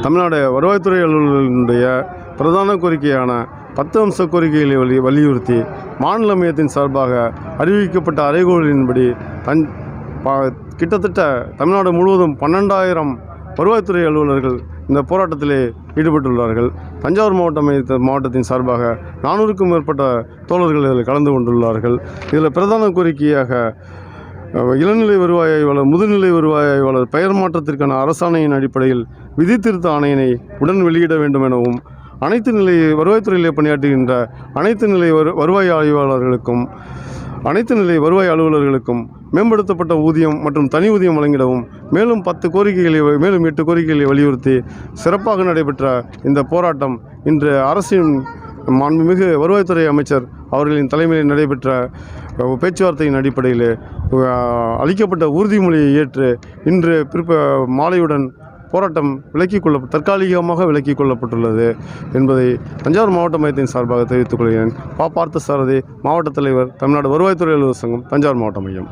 தமிழ்நாடு வருவாய்த்துறை அலுவலர்களுடைய பிரதான கோரிக்கையான 10 அம்ச கோரிக்கைகளை வலியுறுத்தி மாநில மையத்தின் சார்பாக அறிவிக்கப்பட்ட அறைகூவலின்படி கிட்டத்தட்ட தமிழ்நாடு முழுவதும் 12,000 வருவாய்த்துறை அலுவலர்கள் இந்த போராட்டத்திலே ஈடுபட்டுள்ளார்கள். தஞ்சாவூர் மாவட்டத்தின் சார்பாக 400க்கும் மேற்பட்ட தோழர்கள் இதில் கலந்து கொண்டுள்ளார்கள். இதில் பிரதான கோரிக்கையாக இளநிலை வருவாய் ஆய்வாளர், முதுநிலை வருவாய் ஆய்வாளர் பெயர் மாற்றத்திற்கான அரசாணையின் அடிப்படையில் விதி திருத்த ஆணையினை உடன் வெளியிட வேண்டும் எனவும், அனைத்து நிலை வருவாய்த்துறையிலே பணியாற்றுகின்ற அனைத்து நிலை வருவாய் ஆய்வாளர்களுக்கும் அனைத்து நிலை வருவாய் அலுவலர்களுக்கும் மேம்படுத்தப்பட்ட ஊதியம் மற்றும் தனி ஊதியம் வழங்கிடவும், மேலும் 8 கோரிக்கைகளை வலியுறுத்தி சிறப்பாக நடைபெற்ற இந்த போராட்டம் இன்று அரசின் மாண்புமிகு வருவாய்த்துறை அமைச்சர் அவர்களின் தலைமையில் நடைபெற்ற பேச்சுவார்த்தையின் அடிப்படையில் அளிக்கப்பட்ட உறுதிமொழியை ஏற்று இன்று மாலையுடன் போராட்டம் தற்காலிகமாக விலக்கிக் கொள்ளப்பட்டுள்ளது என்பதை தஞ்சாவூர் மாவட்ட மையத்தின் சார்பாக தெரிவித்துக் கொள்கிறேன். பார்த்தசாரதி, மாவட்ட தலைவர், தமிழ்நாடு வருவாய்த்துறை அலுவலர் சங்கம், தஞ்சாவூர் மாவட்ட மையம்.